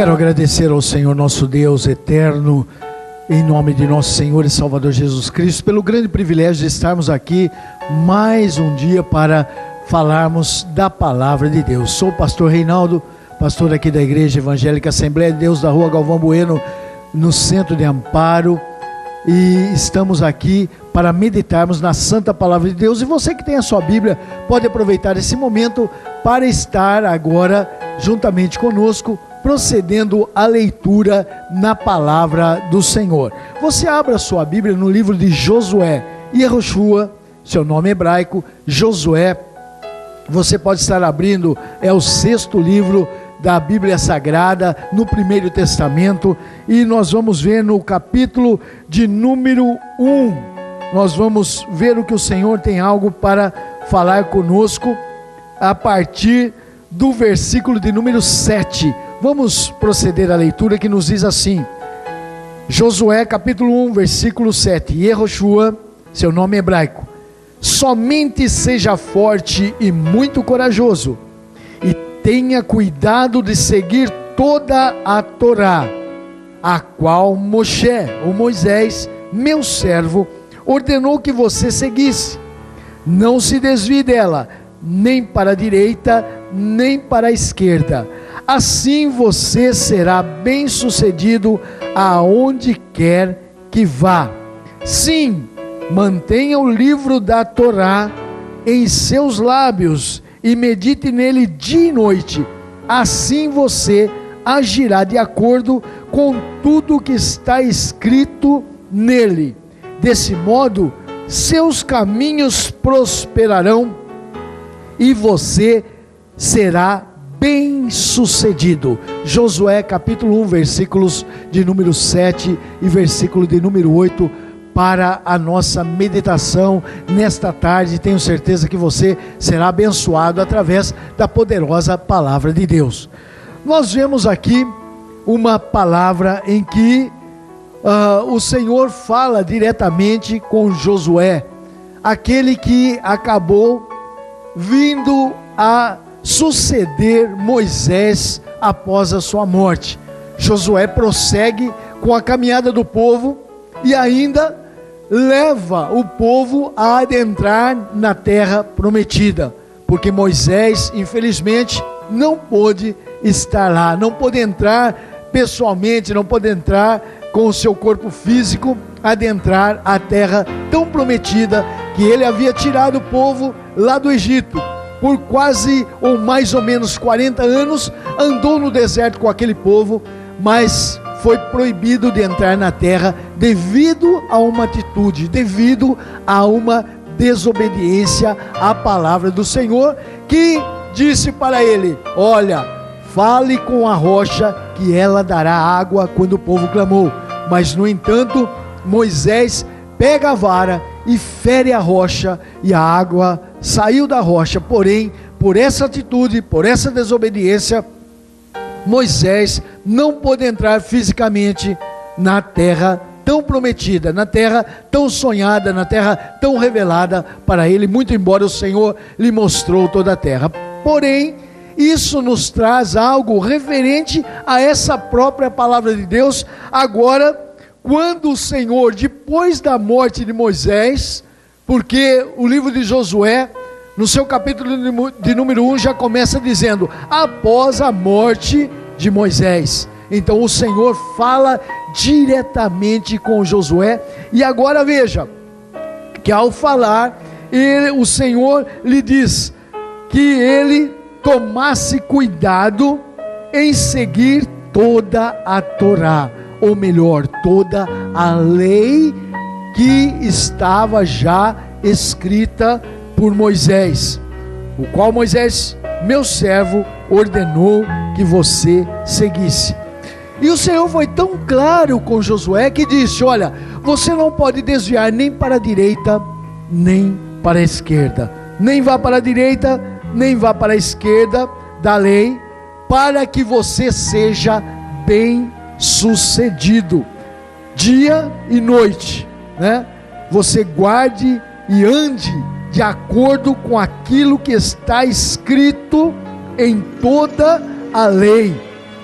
Quero agradecer ao Senhor nosso Deus eterno, em nome de nosso Senhor e Salvador Jesus Cristo, pelo grande privilégio de estarmos aqui mais um dia para falarmos da Palavra de Deus. Sou o pastor Reinaldo, pastor aqui da Igreja Evangélica Assembleia de Deus da Rua Galvão Bueno, no Centro de Amparo, e estamos aqui para meditarmos na Santa Palavra de Deus. E você que tem a sua Bíblia, pode aproveitar esse momento para estar agora juntamente conosco, procedendo à leitura na Palavra do Senhor. Você abra a sua Bíblia no livro de Josué, Yehoshua, seu nome hebraico, Josué. Você pode estar abrindo, é o 6º livro da Bíblia Sagrada, no Primeiro Testamento, e nós vamos ver no capítulo de número 1, nós vamos ver o que o Senhor tem algo para falar conosco, a partir do versículo de número 7, vamos proceder à leitura que nos diz assim, Josué capítulo 1, versículo 7, Yehoshua, seu nome hebraico, somente seja forte e muito corajoso, e tenha cuidado de seguir toda a Torá, a qual Moisés, meu servo, ordenou que você seguisse. Não se desvie dela, nem para a direita, nem para a esquerda. Assim você será bem-sucedido aonde quer que vá. Sim, mantenha o livro da Torá em seus lábios e medite nele dia e noite. Assim você agirá de acordo com tudo que está escrito nele. Desse modo, seus caminhos prosperarão e você será bem-sucedido. Josué capítulo 1, versículos de número 7 e versículo de número 8, para a nossa meditação nesta tarde. Tenho certeza que você será abençoado através da poderosa Palavra de Deus. Nós vemos aqui uma palavra em que o Senhor fala diretamente com Josué, aquele que acabou vindo a suceder Moisés após a sua morte. Josué prossegue com a caminhada do povo e ainda leva o povo a adentrar na terra prometida, porque Moisés, infelizmente, não pôde estar lá, não pôde entrar pessoalmente, não pôde entrar com o seu corpo físico, adentrar a terra tão prometida, que ele havia tirado o povo lá do Egito, por quase ou mais ou menos 40 anos, andou no deserto com aquele povo, mas foi proibido de entrar na terra devido a uma atitude, devido a uma desobediência à palavra do Senhor, que disse para ele: olha, fale com a rocha que ela dará água quando o povo clamou. Mas no entanto, Moisés pega a vara e fere a rocha, e a água saiu da rocha. Porém, por essa atitude, por essa desobediência, Moisés não pôde entrar fisicamente na terra tão prometida, na terra tão sonhada, na terra tão revelada para ele, muito embora o Senhor lhe mostrou toda a terra. Porém, isso nos traz algo referente a essa própria palavra de Deus. Agora, quando o Senhor, depois da morte de Moisés, porque o livro de Josué, no seu capítulo de número 1, já começa dizendo, após a morte de Moisés. Então o Senhor fala diretamente com Josué, e agora veja, que ao falar, o Senhor lhe diz, que ele tomasse cuidado em seguir toda a Torá, ou melhor, toda a lei que estava já escrita por Moisés, o qual Moisés, meu servo, ordenou que você seguisse. E o Senhor foi tão claro com Josué que disse, olha, você não pode desviar nem para a direita, nem para a esquerda, nem vá para a direita, nem vá para a esquerda da lei, para que você seja bem sucedido, dia e noite, né? Você guarde e ande de acordo com aquilo que está escrito em toda a lei.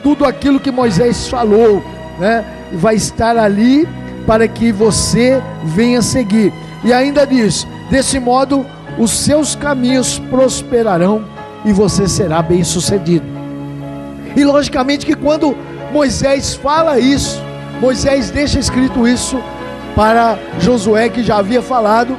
tudo aquilo que Moisés falou, né? Vai estar ali para que você venha seguir. E ainda diz: desse modo os seus caminhos prosperarão e você será bem sucedido. E logicamente que quando Moisés fala isso, Moisés deixa escrito isso para Josué, que já havia falado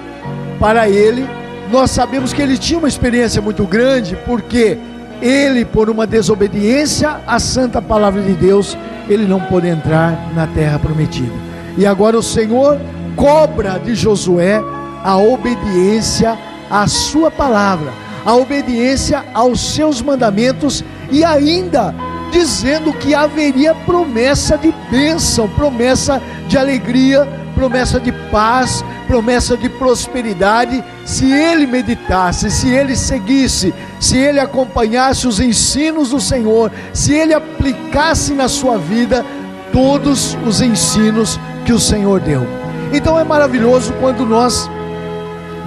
para ele. Nós sabemos que ele tinha uma experiência muito grande, porque ele, por uma desobediência à santa palavra de Deus, ele não pôde entrar na terra prometida. E agora o Senhor cobra de Josué a obediência à sua palavra, a obediência aos seus mandamentos, e ainda dizendo que haveria promessa de bênção, promessa de alegria, promessa de paz, promessa de prosperidade, se ele meditasse, se ele seguisse, se ele acompanhasse os ensinos do Senhor, se ele aplicasse na sua vida todos os ensinos que o Senhor deu. Então é maravilhoso quando nós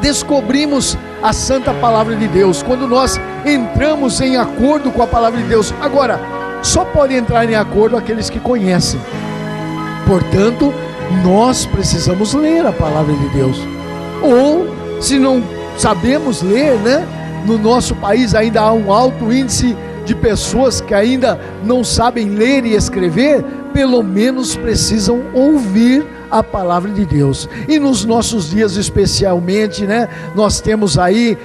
descobrimos a santa palavra de Deus, quando nós entramos em acordo com a palavra de Deus. Agora, só podem entrar em acordo aqueles que conhecem. Portanto, nós precisamos ler a palavra de Deus. Ou, se não sabemos ler, né? No nosso país ainda há um alto índice de pessoas que ainda não sabem ler e escrever, pelo menos precisam ouvir a palavra de Deus. E nos nossos dias especialmente, né? Nós temos aí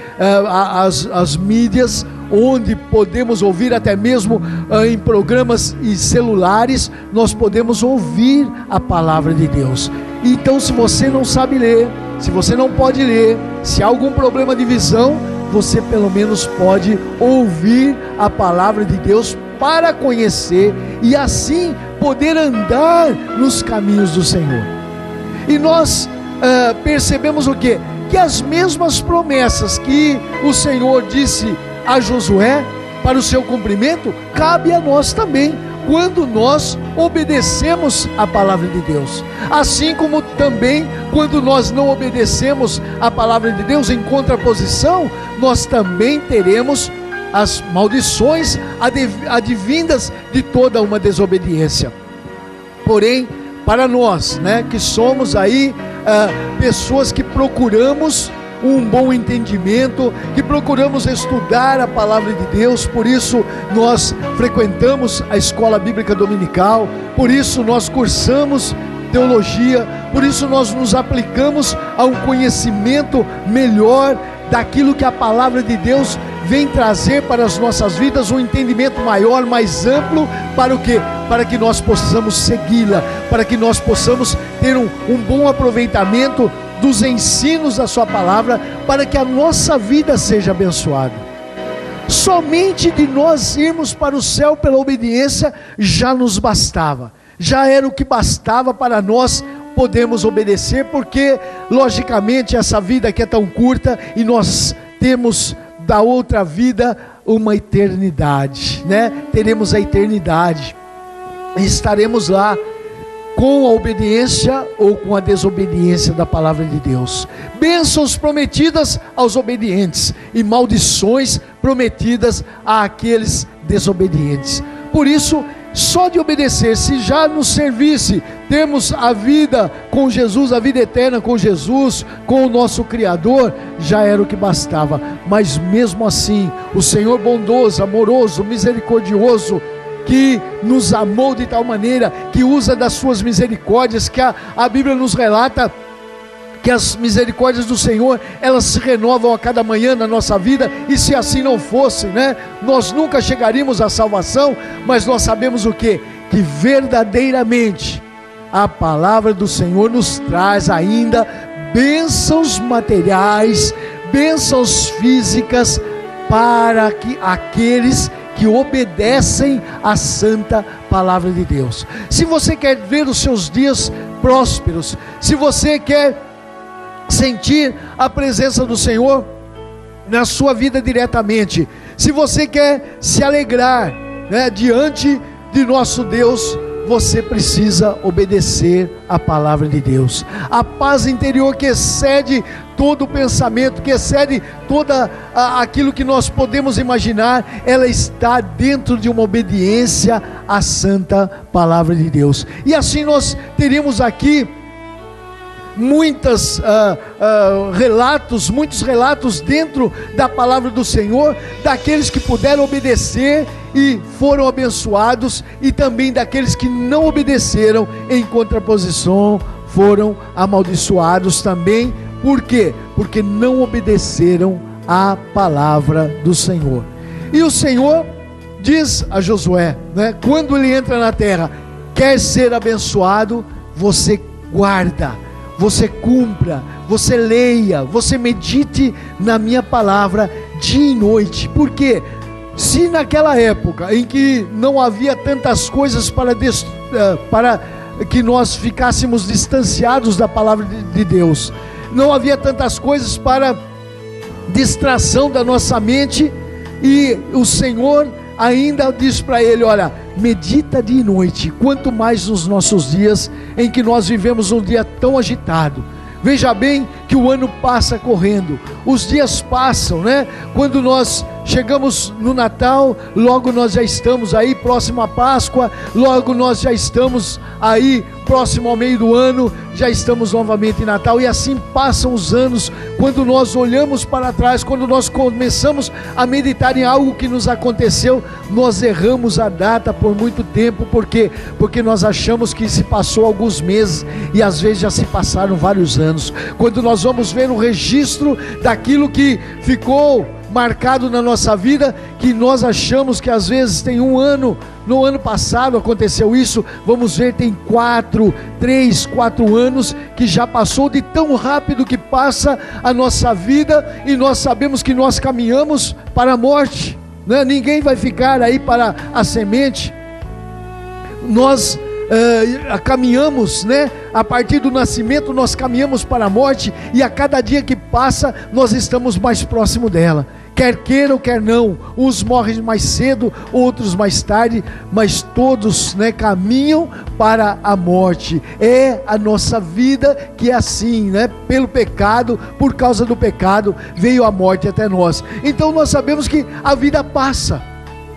as mídias, onde podemos ouvir até mesmo em programas e celulares, nós podemos ouvir a palavra de Deus. Então, se você não sabe ler, se você não pode ler, se há algum problema de visão, você pelo menos pode ouvir a palavra de Deus para conhecer e assim poder andar nos caminhos do Senhor. E nós percebemos o quê? Que as mesmas promessas que o Senhor disse a Josué para o seu cumprimento, cabe a nós também, quando nós obedecemos a palavra de Deus. Assim como também quando nós não obedecemos a palavra de Deus, em contraposição, nós também teremos as maldições advindas de toda uma desobediência. Porém, para nós, né, que somos aí pessoas que procuramos um bom entendimento, que procuramos estudar a palavra de Deus, por isso nós frequentamos a escola bíblica dominical, por isso nós cursamos teologia, por isso nós nos aplicamos a um conhecimento melhor daquilo que a palavra de Deus vem trazer para as nossas vidas, um entendimento maior, mais amplo, para o quê? Para que nós possamos segui-la, para que nós possamos ter um bom aproveitamento dos ensinos da sua palavra, para que a nossa vida seja abençoada. Somente de nós irmos para o céu pela obediência já nos bastava, já era o que bastava para nós podermos obedecer, porque logicamente essa vida aqui é tão curta e nós temos da outra vida uma eternidade, né? Teremos a eternidade e estaremos lá com a obediência ou com a desobediência da palavra de Deus. Bênçãos prometidas aos obedientes e maldições prometidas àqueles desobedientes. Por isso, só de obedecer, se já nos servisse termos a vida com Jesus, a vida eterna com Jesus, com o nosso Criador, já era o que bastava. Mas mesmo assim, o Senhor bondoso, amoroso, misericordioso, que nos amou de tal maneira, que usa das suas misericórdias, que a Bíblia nos relata que as misericórdias do Senhor, elas se renovam a cada manhã na nossa vida, e se assim não fosse, né, nós nunca chegaríamos à salvação. Mas nós sabemos o quê? Que verdadeiramente a palavra do Senhor nos traz ainda bênçãos materiais, bênçãos físicas, para que aqueles que obedecem à santa palavra de Deus. Se você quer ver os seus dias prósperos, se você quer sentir a presença do Senhor na sua vida diretamente, se você quer se alegrar, né, diante de nosso Deus, você precisa obedecer a palavra de Deus. A paz interior que excede todo o pensamento, que excede toda aquilo que nós podemos imaginar, ela está dentro de uma obediência à santa palavra de Deus. E assim nós teríamos aqui muitos relatos dentro da palavra do Senhor, daqueles que puderam obedecer e foram abençoados, e também daqueles que não obedeceram, em contraposição, foram amaldiçoados também. Por quê? Porque não obedeceram à palavra do Senhor. E o Senhor diz a Josué, né, quando ele entra na terra: quer ser abençoado, você guarda, você cumpra, você leia, você medite na minha palavra dia e noite. Por quê? Se naquela época em que não havia tantas coisas para que nós ficássemos distanciados da palavra de Deus, não havia tantas coisas para distração da nossa mente, e o Senhor ainda diz para ele: olha, medita dia e noite, quanto mais nos nossos dias em que nós vivemos um dia tão agitado. Veja bem que o ano passa correndo, os dias passam, né? Quando nós chegamos no Natal, logo nós já estamos aí próximo à Páscoa, logo nós já estamos aí próximo ao meio do ano, já estamos novamente em Natal, e assim passam os anos. Quando nós olhamos para trás, quando nós começamos a meditar em algo que nos aconteceu, nós erramos a data por muito tempo. Por quê? Porque nós achamos que se passou alguns meses, e às vezes já se passaram vários anos. Quando nós vamos ver o registro daquilo que ficou marcado na nossa vida, que nós achamos que às vezes tem um ano, no ano passado aconteceu isso, vamos ver, tem 3, 4 anos que já passou, de tão rápido que passa a nossa vida, e nós sabemos que nós caminhamos para a morte, né? Ninguém vai ficar aí para a semente. Nós caminhamos, né? A partir do nascimento nós caminhamos para a morte, e a cada dia que passa nós estamos mais próximo dela, quer queiram, quer não. Uns morrem mais cedo, outros mais tarde, mas todos, né, caminham para a morte. É a nossa vida que é assim, né? Pelo pecado, por causa do pecado, veio a morte até nós. Então nós sabemos que a vida passa,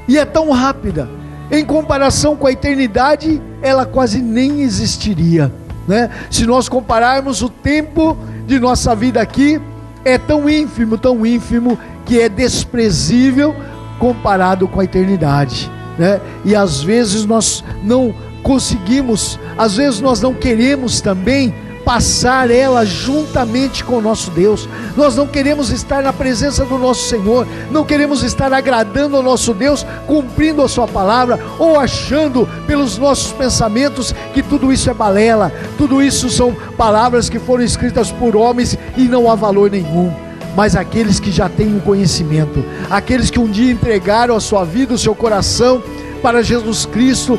e é tão rápida, em comparação com a eternidade, ela quase nem existiria, né? Se nós compararmos o tempo de nossa vida aqui, é tão ínfimo, que é desprezível comparado com a eternidade, né? E às vezes nós não conseguimos, às vezes nós não queremos também passar ela juntamente com o nosso Deus. Nós não queremos estar na presença do nosso Senhor, não queremos estar agradando ao nosso Deus, cumprindo a sua palavra, ou achando pelos nossos pensamentos que tudo isso é balela, tudo isso são palavras que foram escritas por homens e não há valor nenhum. Mas aqueles que já têm o conhecimento, aqueles que um dia entregaram a sua vida, o seu coração para Jesus Cristo,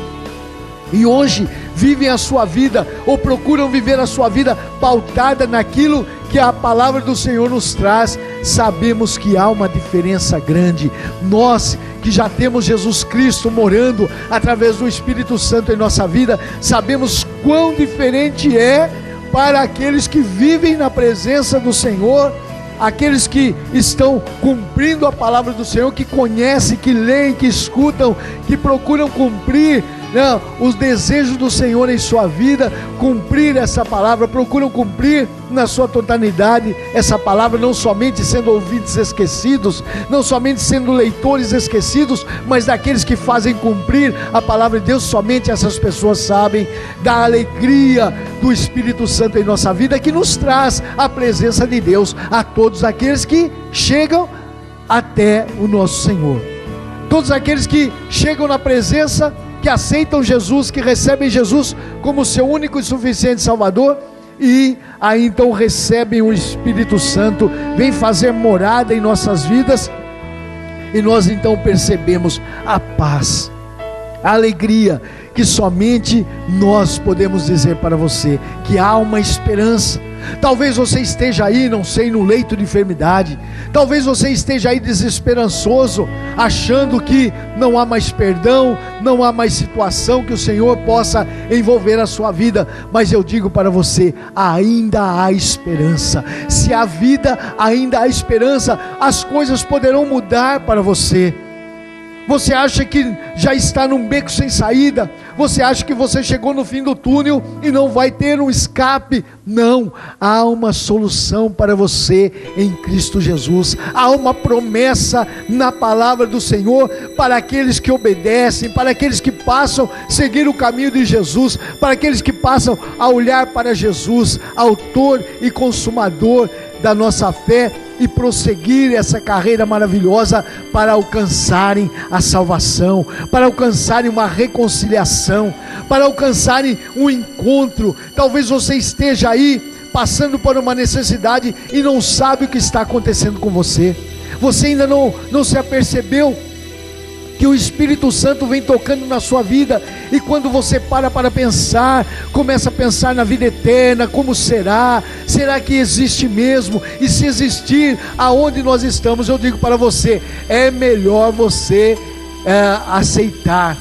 e hoje vivem a sua vida, ou procuram viver a sua vida pautada naquilo que a palavra do Senhor nos traz, sabemos que há uma diferença grande. Nós que já temos Jesus Cristo morando através do Espírito Santo em nossa vida, sabemos quão diferente é para aqueles que vivem na presença do Senhor, aqueles que estão cumprindo a palavra do Senhor, que conhecem, que leem, que escutam, que procuram cumprir, né, os desejos do Senhor em sua vida, cumprir essa palavra, procuram cumprir na sua totalidade essa palavra, não somente sendo ouvintes esquecidos, não somente sendo leitores esquecidos, mas daqueles que fazem cumprir a palavra de Deus. Somente essas pessoas sabem da alegria do Espírito Santo em nossa vida, que nos traz a presença de Deus a todos aqueles que chegam até o nosso Senhor, todos aqueles que chegam na presença, que aceitam Jesus, que recebem Jesus como seu único e suficiente Salvador, e aí então recebem o Espírito Santo, vem fazer morada em nossas vidas, e nós então percebemos a paz, a alegria que somente nós podemos dizer para você, que há uma esperança. Talvez você esteja aí, não sei, no leito de enfermidade. Talvez você esteja aí desesperançoso, achando que não há mais perdão, não há mais situação que o Senhor possa envolver a sua vida. Mas eu digo para você, ainda há esperança. Se há vida, ainda há esperança. As coisas poderão mudar para você. Você acha que já está num beco sem saída? Você acha que você chegou no fim do túnel e não vai ter um escape? Não, há uma solução para você em Cristo Jesus. Há uma promessa na palavra do Senhor para aqueles que obedecem, para aqueles que passam a seguir o caminho de Jesus, para aqueles que passam a olhar para Jesus, autor e consumador da nossa fé, e prosseguir essa carreira maravilhosa para alcançarem a salvação, para alcançarem uma reconciliação, para alcançarem um encontro. Talvez você esteja aí passando por uma necessidade e não sabe o que está acontecendo com você. Você ainda não se apercebeu que o Espírito Santo vem tocando na sua vida, e quando você para pensar, começa a pensar na vida eterna, como será que existe mesmo, e se existir, aonde nós estamos? Eu digo para você, é melhor você aceitar,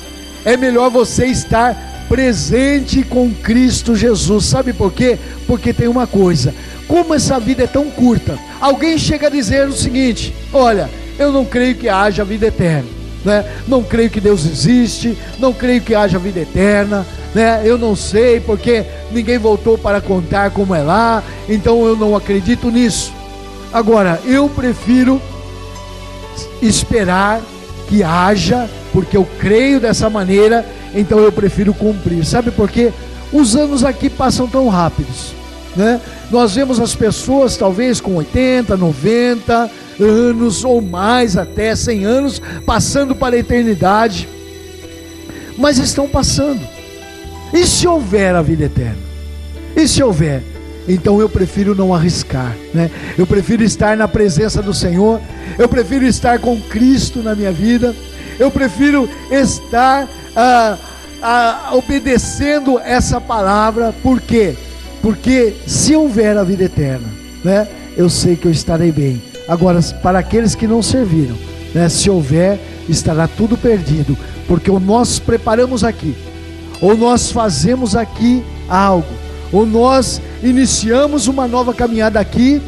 é melhor você estar presente com Cristo Jesus. Sabe por quê? Porque tem uma coisa, como essa vida é tão curta, alguém chega a dizer o seguinte: olha, eu não creio que haja vida eterna, não creio que Deus existe, não creio que haja vida eterna, eu não sei, porque ninguém voltou para contar como é lá, então eu não acredito nisso. Agora, eu prefiro esperar que haja, porque eu creio dessa maneira, então eu prefiro cumprir. Sabe por quê? Os anos aqui passam tão rápidos, nós vemos as pessoas talvez com 80, 90 anos ou mais, até 100 anos, passando para a eternidade, mas estão passando. E se houver a vida eterna? E se houver? Então eu prefiro não arriscar, eu prefiro estar na presença do Senhor, eu prefiro estar com Cristo na minha vida, eu prefiro estar obedecendo essa palavra. Por quê? Porque se houver a vida eterna, eu sei que eu estarei bem. Agora, para aqueles que não serviram, se houver, estará tudo perdido, porque ou nós preparamos aqui, ou nós fazemos aqui algo, ou nós iniciamos uma nova caminhada aqui,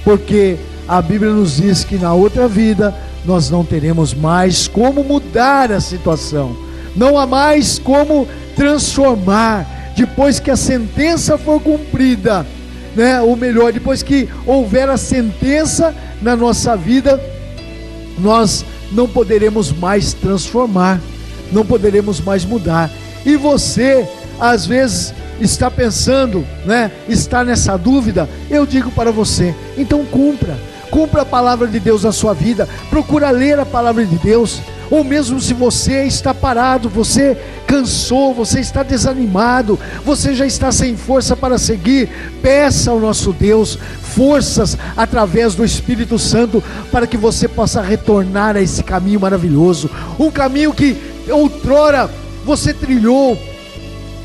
porque a Bíblia nos diz que na outra vida nós não teremos mais como mudar a situação, não há mais como transformar, depois que a sentença for cumprida, ou melhor, depois que houver a sentença na nossa vida, nós não poderemos mais transformar, não poderemos mais mudar. E você, às vezes, está pensando, está nessa dúvida. Eu digo para você, então cumpra a palavra de Deus na sua vida, procura ler a palavra de Deus. Ou mesmo se você está parado, você cansou, você está desanimado, você já está sem força para seguir, peça ao nosso Deus forças através do Espírito Santo, para que você possa retornar a esse caminho maravilhoso, um caminho que outrora você trilhou,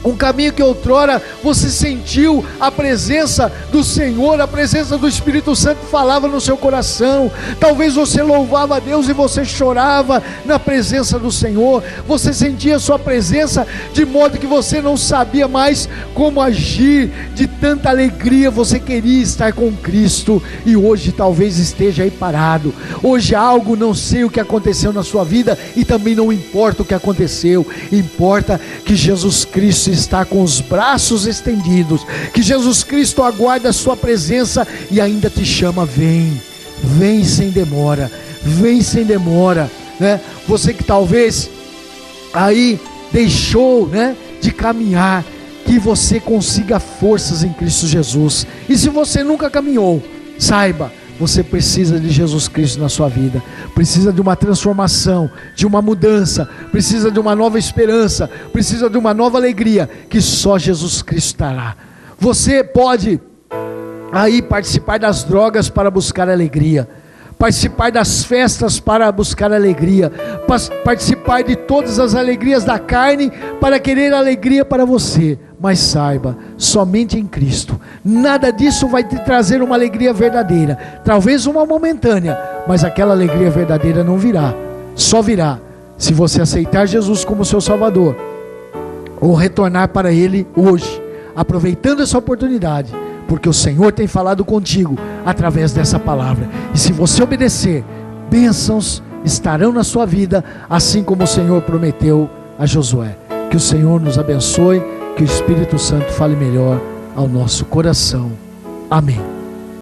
um caminho que outrora você sentiu a presença do Senhor, a presença do Espírito Santo falava no seu coração. Talvez você louvava a Deus e você chorava na presença do Senhor, você sentia a sua presença de modo que você não sabia mais como agir, de tanta alegria você queria estar com Cristo, e hoje talvez esteja aí parado. Hoje algo, não sei o que aconteceu na sua vida, e também não importa o que aconteceu, importa que Jesus Cristo está com os braços estendidos, que Jesus Cristo aguarda a sua presença e ainda te chama: vem sem demora, você que talvez aí deixou, de caminhar, que você consiga forças em Cristo Jesus. E se você nunca caminhou, saiba, você precisa de Jesus Cristo na sua vida, precisa de uma transformação, de uma mudança, precisa de uma nova esperança, precisa de uma nova alegria, que só Jesus Cristo dará. Você pode aí participar das drogas para buscar alegria, participar das festas para buscar alegria, participar de todas as alegrias da carne para querer alegria para você. Mas saiba, somente em Cristo, nada disso vai te trazer uma alegria verdadeira, talvez uma momentânea, mas aquela alegria verdadeira não virá, só virá se você aceitar Jesus como seu Salvador, ou retornar para Ele hoje, aproveitando essa oportunidade, porque o Senhor tem falado contigo através dessa palavra, e se você obedecer, bênçãos estarão na sua vida, assim como o Senhor prometeu a Josué. Que o Senhor nos abençoe, que o Espírito Santo fale melhor ao nosso coração. Amém.